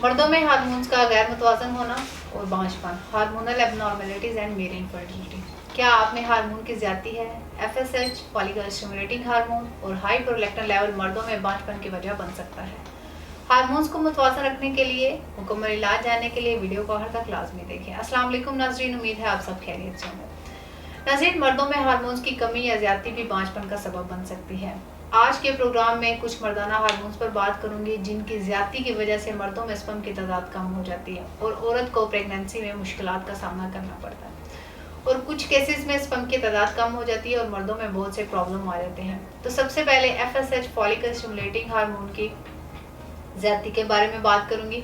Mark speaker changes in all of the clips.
Speaker 1: मर्दों में हार्मोन्स का गैर मुतवाजन होना और बांझपन, hormonal abnormalities and male infertility. क्या आप में हार्मोन की ज्यादती है? एफएसएच, फॉलिकल स्टिमुलेटिंग हार्मोन और हाई प्रोलैक्टिन लेवल मर्दों में बांझपन की वजह बन सकता है। हार्मोन्स को मुतवाजन रखने के लिए मुकम्मल इलाज जानने के लिए वीडियो को हर तक लाजमी देखें। अस्सलाम वालेकुम नाज़रीन, उम्मीद है आप सब खैरियत से होंगे। नाज़रीन, मर्दों में हार्मोन्स की कमी या ज्यादती भी बांझपन का सबब बन सकती है। आज के प्रोग्राम में कुछ मर्दाना हार्मोन्स पर बात करूंगी जिनकी ज्यादती की वजह से मर्दों में स्पर्म की तादाद कम हो जाती है और औरत को प्रेगनेंसी में मुश्किलात का सामना करना पड़ता है, और कुछ केसेस में स्पर्म की तादाद कम हो जाती है और मर्दों में बहुत से प्रॉब्लम आ जाते हैं। तो सबसे पहले एफएसएच, फॉलिकल स्टिमुलेटिंग हार्मोन की ज्यादती के बारे में बात करूंगी।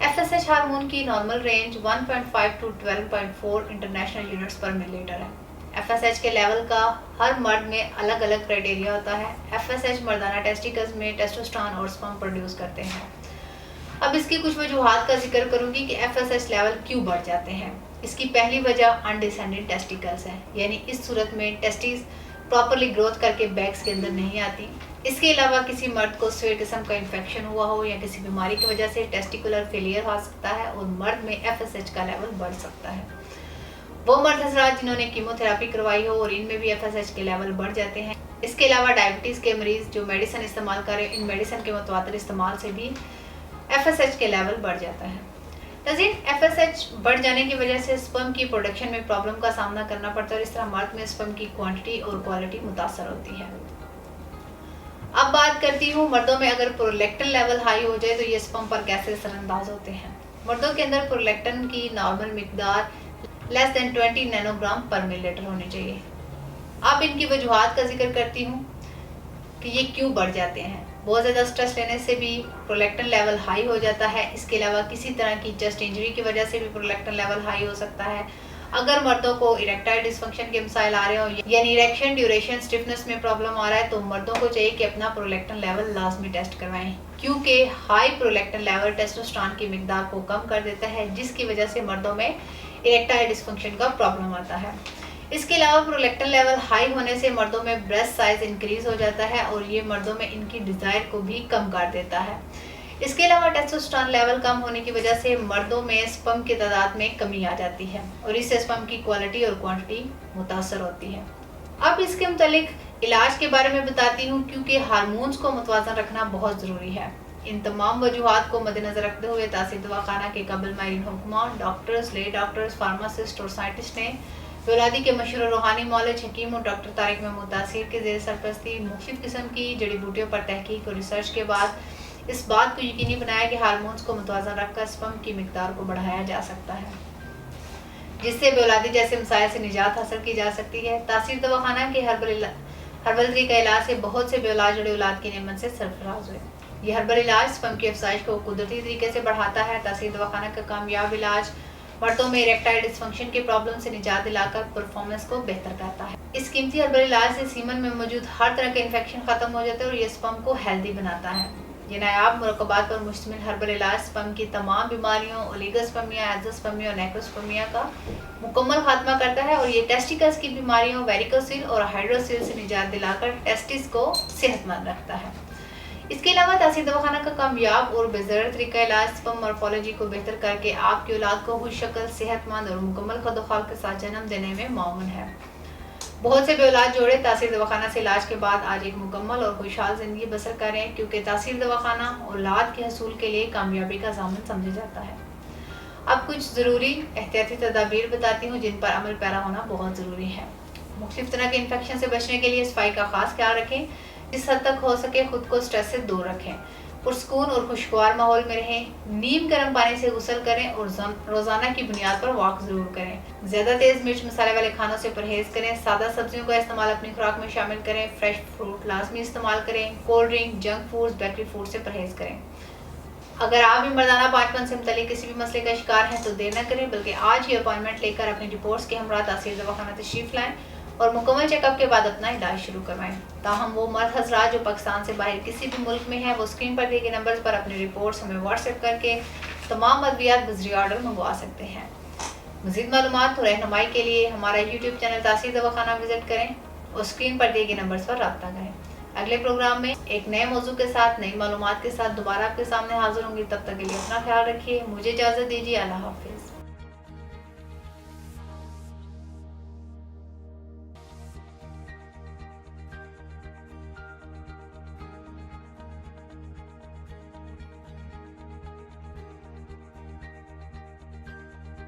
Speaker 1: एफएसएच हार्मोन की normal range 1.5 to 12.4 international units पर मिलीलीटर है। एफएसएच के लेवल का हर मर्द में अलग अलग क्राइटेरिया होता है। एफएसएच मर्दाना टेस्टिकल्स में टेस्टोस्टेरोन और स्पर्म प्रोड्यूस करते हैं। अब इसकी कुछ वजूहात का जिक्र करूंगी कि एफएसएच लेवल क्यों बढ़ जाते हैं। इसकी पहली वजह अनडिसेंडेड टेस्टिकल्स है, यानी इस सूरत में टेस्टिस प्रॉपरली ग्रोथ करके बैग्स के अंदर नहीं आती। इसके अलावा किसी मर्द को स्वेर किस्म का इन्फेक्शन हुआ हो या किसी बीमारी की वजह से टेस्टिकुलर फेलियर हो सकता है और मर्द में एफएसएच का लेवल बढ़ सकता है। वो मर्द हजरात जिन्होंने कीमोथेरेपी करवाई हो और इनमें भी एफएसएच के लेवल बढ़ जाते हैं। इसके अलावा डायबिटीज के मरीज जो मेडिसिन इस्तेमाल करें, इन मेडिसिन के मुतवातिर इस्तेमाल से भी एफएसएच के लेवल बढ़ जाता है। नज़ीर, एफएसएच बढ़ जाने की वजह से स्पर्म की प्रोडक्शन में प्रॉब्लम का सामना करना पड़ता है और इस तरह मर्द में स्पर्म की क्वांटिटी और क्वालिटी मुतासर होती है। अब बात करती हूँ मर्दों में अगर प्रोलैक्टिन लेवल हाई हो जाए तो ये स्पर्म पर कैसे असरअंदाज होते हैं। मर्दों के अंदर प्रोलैक्टिन की नॉर्मल मिकदार लेस देन 20 नैनोग्राम पर मिलीलीटर होनी चाहिए। अब इनकी वजूहात का जिक्र करती हूँ कि ये क्यों बढ़ जाते हैं। बहुत ज़्यादा स्ट्रेस लेने से भी प्रोलैक्टिन लेवल हाई हो जाता है। इसके अलावा किसी तरह की चेस्ट इंजरी की वजह से भी प्रोलैक्टिन लेवल हाई हो सकता है। अगर मर्दों को इरेक्टाइल डिस्फंक्शन के मसाइल आ रहे हो यानी इरेक्शन, ड्यूरेशन, स्टिफनेस में प्रॉब्लम आ रहा है तो मर्दों को चाहिए कि अपना प्रोलैक्टिन लेवल लाजमी टेस्ट करवाएं, क्योंकि हाई प्रोलैक्टिन लेवल टेस्टोस्टेरोन की मिकदार को कम कर देता है, जिसकी वजह से मर्दों में इरेक्टाइल डिस्फंक्शन का प्रॉब्लम आता है। इसके अलावा प्रोलैक्टिन लेवल हाई होने से मर्दों में ब्रेस्ट साइज इंक्रीज हो जाता है और ये मर्दों में इनकी डिजायर को भी कम कर देता है। इसके अलावा टेस्टोस्टेरोन लेवल कम होने की वजह से मर्दों में स्पर्म की तादाद में कमी आ जाती है और इससे स्पर्म की क्वालिटी और क्वांटिटी मुतासर होती है। अब इसके मुतालिक इलाज के बारे में बताती हूँ, क्योंकि हार्मोन्स को मुतवाज़न रखना बहुत ज़रूरी है। इन तमाम वजूहात को मद्देनजर रखते हुए तासीर दवाखाना के काबिल माहिरीन हुक्मा, डॉक्टर्स, ले डॉक्टर्स, फार्मासिस्ट और साइंटिस्ट ने औलादी के मशहूर रूहानी मौलज हकीम और डॉक्टर तारिक महमूद तासीर के ज़ेर सरपरस्ती मुख्तलिफ किस्म की जड़ी बूटियों पर तहकीक और रिसर्च के बाद इस बात को यकीनी बनाया कि हार्मोन्स को मुतवाज़न रखकर स्पर्म की मिकदार को बढ़ाया जा सकता है, जिससे बेऔलादी जैसे मसाइल से निजात हासिल की जा सकती है। तासीर दवाखाना के हर्बल तरीका इलाज से बहुत से बेऔलाद जड़े औलाद की नेमत से सरफराज हुए। यह हर्बल इलाज स्पर्म की अफजाइश को कुदरती तरीके से बढ़ाता है। तासीर दवाखाना का कामयाब इलाज मर्दों में इरेक्टाइल डिस्फंक्शन के प्रॉब्लम से निजात दिलाकर परफॉर्मेंस को बेहतर करता है। इस कीमती हर्बल इलाज से सीमन में मौजूद हर तरह के इन्फेक्शन खत्म हो जाते हैं और ये स्पर्म को हेल्दी बनाता है। ये नायाब मुरक्कबात पर मुश्तमिल हर्बल इलाज स्पर्म की तमाम बीमारियों, ओलिगोस्पर्मिया, एज़ोस्पर्मिया और नेक्रोस्पर्मिया का मुकम्मल खात्मा करता है और ये टेस्टिकल्स की बीमारियों, वेरिकोसिल और हाइड्रोसिल से निजात दिलाकर टेस्टिस को सेहतमंद रखता है। इसके अलावा तासीर दवाखाना का कामयाब और बेज़र तरीका इलाज स्पर्म मॉर्फोलॉजी को बेहतर करके आपकी औलाद को खुशशक्ल, सेहतमंद और मुकम्मल खुद-व-खाल के साथ जन्म देने में मामून है। बहुत से बेऔलाद जोड़े तासीर दवाखाना से इलाज के बाद आज एक मुकम्मल और खुशहाल ज़िंदगी बसर कर रहे हैं, क्योंकि तासीर दवाखाना औलाद के हसूल के लिए कामयाबी का ज़ामिन समझा जाता है। अब कुछ ज़रूरी एहतियाती तदाबीर बताती हूँ जिन पर अमल पैरा होना बहुत ज़रूरी है। मुख्तलिफ तरह के इन्फेक्शन से बचने के लिए सफाई का खास ख्याल रखें। जिस हद तक हो सके खुद को स्ट्रेस से दूर रखें, पुरसकून और खुशगवार माहौल में रहें। नीम गर्म पानी से गुसल करें और रोजाना की बुनियाद पर वॉक जरूर करें। ज्यादा तेज मिर्च मसाले वाले खानों से परहेज करें। सादा सब्जियों का इस्तेमाल अपनी खुराक में शामिल करें। फ्रेश फ्रूट लाजमी इस्तेमाल करें। Cold drink, junk foods, bakery food से परहेज करें। अगर आप भी मर्दाना बांझपन से मुतल्लिक किसी भी मसले का शिकार हैं तो देर न करें, बल्कि आज ही अपॉइंटमेंट लेकर अपनी रिपोर्ट्स के हमरा तासीर दवाखाना तशरीफ लाएं और मुकम्मल चेकअप के बाद अपना इलाज शुरू करवाएं। ताहम वो मर्द हजरात जो पाकिस्तान से बाहर किसी भी मुल्क में है, वो स्क्रीन पर दिए गए नंबर्स पर अपनी रिपोर्ट्स हमें व्हाट्सएप करके तमाम अद्वियात बजरी ऑर्डर मंगवा सकते हैं। मज़ीद मालूमात और रहनुमाई के लिए हमारा यूट्यूब चैनल तासीर दवाखाना विजिट करें और स्क्रीन पर दिए गए नंबर्स पर रब्ता करें। अगले प्रोग्राम में एक नए मौजू के साथ, नई मालूमात के साथ दोबारा आपके सामने हाजिर होंगी। तब तक के लिए अपना ख्याल रखिए। मुझे इजाज़त दीजिए। अल्लाह हाफिज़।